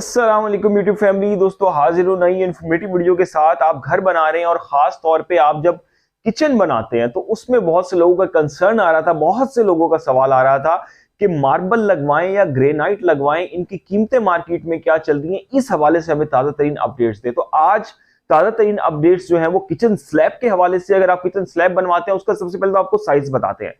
अस्सलाम वालेकुम YouTube family. दोस्तों हाजिर हूं नई इन्फॉर्मेटिव वीडियो के साथ। आप घर बना रहे हैं और खास तौर पे आप जब किचन बनाते हैं तो उसमें बहुत से लोगों का कंसर्न आ रहा था, बहुत से लोगों का सवाल आ रहा था कि मार्बल लगवाएं या ग्रेनाइट लगवाएं, इनकी कीमतें मार्केट में क्या चल रही हैं। इस हवाले से हमें ताजा तरीन अपडेट्स दे। तो आज ताजा तरीन अपडेट्स जो है वो किचन स्लैब के हवाले से। अगर आप किचन स्लैब बनवाते हैं उसका सबसे पहले तो आपको साइज बताते हैं।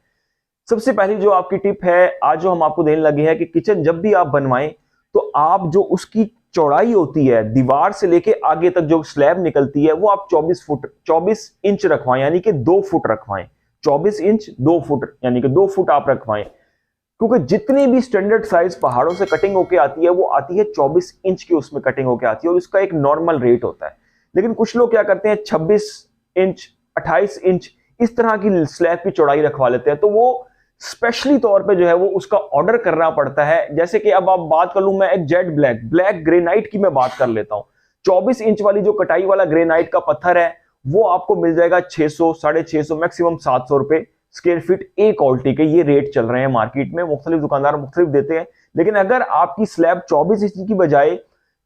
सबसे पहली जो आपकी टिप है आज जो हम आपको देने लगे हैं कि किचन जब भी आप बनवाएं तो आप जो उसकी चौड़ाई होती है दीवार से लेके आगे तक जो स्लैब निकलती है वो आप 24 इंच रखवाएं, यानी कि 2 फुट रखवाएं। 24 इंच 2 फुट यानी कि 2 फुट आप रखवाएं, क्योंकि जितनी भी स्टैंडर्ड साइज पहाड़ों से कटिंग होके आती है वो आती है 24 इंच की, उसमें कटिंग होके आती है और उसका एक नॉर्मल रेट होता है। लेकिन कुछ लोग क्या करते हैं 26 इंच 28 इंच इस तरह की स्लैब की चौड़ाई रखवा लेते हैं, तो वो स्पेशली तौर पे जो है वो उसका ऑर्डर करना पड़ता है। जैसे कि अब आप बात कर लूं, मैं एक जेड ब्लैक ग्रेनाइट की मैं बात कर लेता हूं। 24 इंच वाली जो कटाई वाला ग्रेनाइट का पत्थर है वो आपको मिल जाएगा 600 650 मैक्सिमम 700 रुपए स्क्वायर फीट ए क्वालिटी के। ये रेट चल रहे हैं मार्केट में, मुख्तलिफ दुकानदार मुख्तलिफ देते हैं। लेकिन अगर आपकी स्लैब 24 इंच की बजाय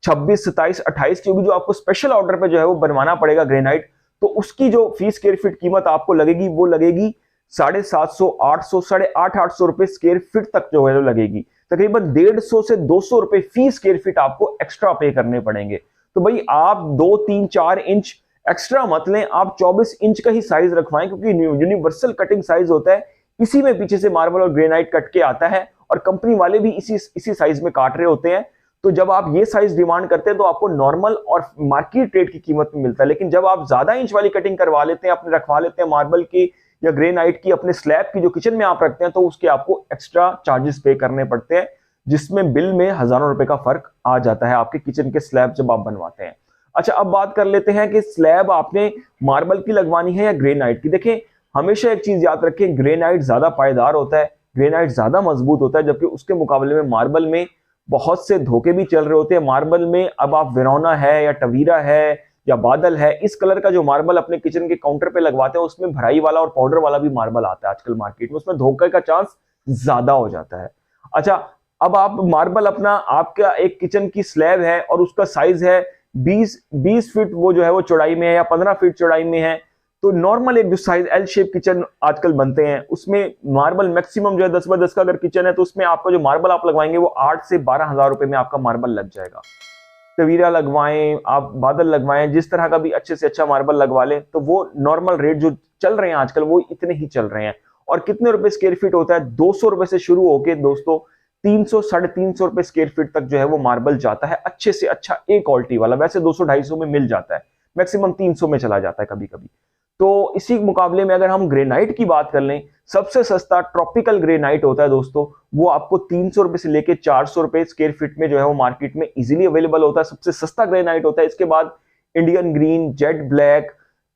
26 27 28 की होगी, जो आपको स्पेशल ऑर्डर पे जो है वो बनवाना पड़ेगा ग्रेनाइट, तो उसकी जो फीस स्क्वायर फीट कीमत आपको लगेगी वो लगेगी 750 800 850 रुपए स्क्वायर फीट तक जो है लगेगी। तकरीबन 150 से 200 रुपए फी स्क्वायर फीट आपको एक्स्ट्रा पे करने पड़ेंगे। तो भाई आप 2 3 4 इंच एक्स्ट्रा मत लें, आप 24 इंच का ही साइज रखवाएं, क्योंकि यूनिवर्सल कटिंग साइज होता है। इसी में पीछे से मार्बल और ग्रेनाइट कट के आता है और कंपनी वाले भी इसी साइज में काट रहे होते हैं। तो जब आप ये साइज डिमांड करते हैं तो आपको नॉर्मल और मार्केट रेट की कीमत में मिलता है। लेकिन जब आप ज्यादा इंच वाली कटिंग करवा लेते हैं, अपने रखवा लेते हैं मार्बल की या ग्रेनाइट की अपने स्लैब की जो किचन में आप रखते हैं, तो उसके आपको एक्स्ट्रा चार्जेस पे करने पड़ते हैं, जिसमें बिल में हजारों रुपए का फर्क आ जाता है आपके किचन के स्लैब जब आप बनवाते हैं। अच्छा, अब बात कर लेते हैं कि स्लैब आपने मार्बल की लगवानी है या ग्रेनाइट की। देखें, हमेशा एक चीज याद रखें, ग्रेनाइट ज्यादा पायदार होता है, ग्रेनाइट ज्यादा मजबूत होता है, जबकि उसके मुकाबले में मार्बल में बहुत से धोखे भी चल रहे होते हैं। मार्बल में अब आप वेरोना है या टवीरा है या बादल है, इस कलर का जो मार्बल अपने किचन के काउंटर पे लगवाते हैं उसमें भराई वाला और पाउडर वाला भी मार्बल आता है आजकल मार्केट में, उसमें धोखे का चांस ज्यादा हो जाता है। अच्छा, अब आप मार्बल अपना आपका एक किचन की स्लैब है और उसका साइज है 20 फीट वो जो है वो चौड़ाई में है या 15 फीट चौड़ाई में है, तो नॉर्मल एक जो साइज एल शेप किचन आजकल बनते हैं उसमें मार्बल मैक्सिमम जो है 10 बाय 10 का अगर किचन है तो उसमें आपका जो मार्बल आप लगवाएंगे वो 8 से 12 हजार रुपए में आपका मार्बल लग जाएगा। टवीरा लगवाएं, आप बादल लगवाएं, जिस तरह का भी अच्छे से अच्छा मार्बल लगवा लें, तो वो नॉर्मल रेट जो चल रहे हैं आजकल वो इतने ही चल रहे हैं। और कितने रुपए स्क्वायर फीट होता है? 200 रुपए से शुरू होके दोस्तों 300 350 रुपए स्क्वायर फीट तक जो है वो मार्बल जाता है, अच्छे से अच्छा ए क्वालिटी वाला। वैसे 200 250 में मिल जाता है, मैक्सिमम 300 में चला जाता है कभी कभी। तो इसी मुकाबले में अगर हम ग्रेनाइट की बात कर लें, सबसे सस्ता ट्रॉपिकल ग्रेनाइट होता है दोस्तों, वो आपको 300 रुपए से लेके 400 रुपए स्क्वायर फीट में जो है वो मार्केट में इजीली अवेलेबल होता है। सबसे सस्ता ग्रेनाइट होता है। इसके बाद Indian green, Z black,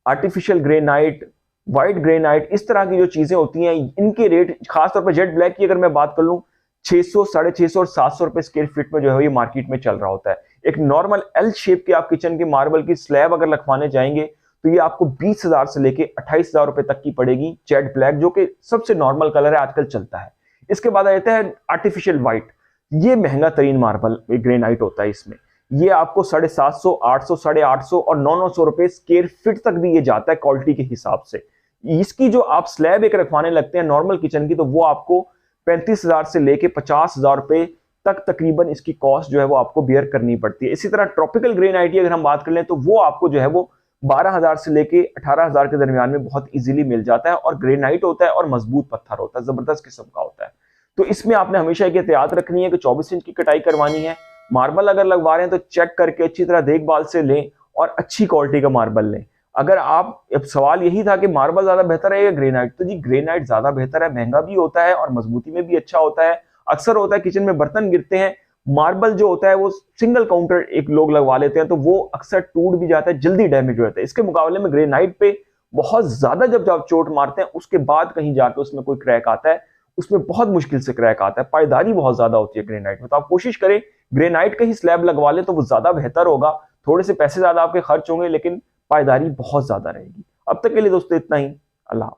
artificial granite, white granite, इस तरह की जो चीजें होती हैं इनके रेट, खासतौर पर जेड ब्लैक की अगर मैं बात कर लूं, 600 650 और 700 रुपए स्क्वायर फीट में जो है ये मार्केट में चल रहा होता है। एक नॉर्मल एल शेप के आप किचन के मार्बल की स्लैब अगर लगवाने जाएंगे तो ये आपको 20,000 से लेके 28,000 रुपए तक की पड़ेगी, जेड ब्लैक, जो कि सबसे नॉर्मल कलर है आजकल चलता है। इसके बाद आ जाता है आर्टिफिशियल व्हाइट, ये महंगा तरीन मार्बल ग्रेनाइट होता है। इसमें ये आपको 750 800 850 और 900 रुपए स्क्वायर फीट तक भी ये जाता है क्वालिटी के हिसाब से। इसकी जो आप स्लैब एक रखवाने लगते हैं नॉर्मल किचन की, तो वो आपको 35,000 से लेके 50,000 रुपए तक तकरीबन इसकी कॉस्ट जो है वो आपको बियर करनी पड़ती है। इसी तरह ट्रॉपिकल ग्रेनाइट की अगर हम बात कर लें तो वो आपको जो है वो 12,000 से लेके 18,000 के दरमियान में बहुत इजीली मिल जाता है, और ग्रेनाइट होता है और मजबूत पत्थर होता है, जबरदस्त किस्म का होता है। तो इसमें आपने हमेशा एक एहतियात रखनी है कि 24 इंच की कटाई करवानी है। मार्बल अगर लगवा रहे हैं तो चेक करके अच्छी तरह देखभाल से लें और अच्छी क्वालिटी का मार्बल लें। अगर आप, अब सवाल यही था कि मार्बल ज्यादा बेहतर है या ग्रेनाइट, तो जी ग्रेनाइट ज्यादा बेहतर है, महंगा भी होता है और मजबूती में भी अच्छा होता है। अक्सर होता है किचन में बर्तन गिरते हैं, मार्बल जो होता है वो सिंगल काउंटर एक लोग लगवा लेते हैं तो वो अक्सर टूट भी जाता है, जल्दी डैमेज हो जाता है। इसके मुकाबले में ग्रेनाइट पे बहुत ज्यादा जब आप चोट मारते हैं उसके बाद कहीं जाके उसमें कोई क्रैक आता है, उसमें बहुत मुश्किल से क्रैक आता है, पायदारी बहुत ज्यादा होती है ग्रेनाइट में। तो आप कोशिश करें ग्रेनाइट का ही स्लैब लगवा लें तो वो ज्यादा बेहतर होगा। थोड़े से पैसे ज्यादा आपके खर्च होंगे लेकिन पायदारी बहुत ज्यादा रहेगी। अब तक के लिए दोस्तों इतना ही। अल्लाह।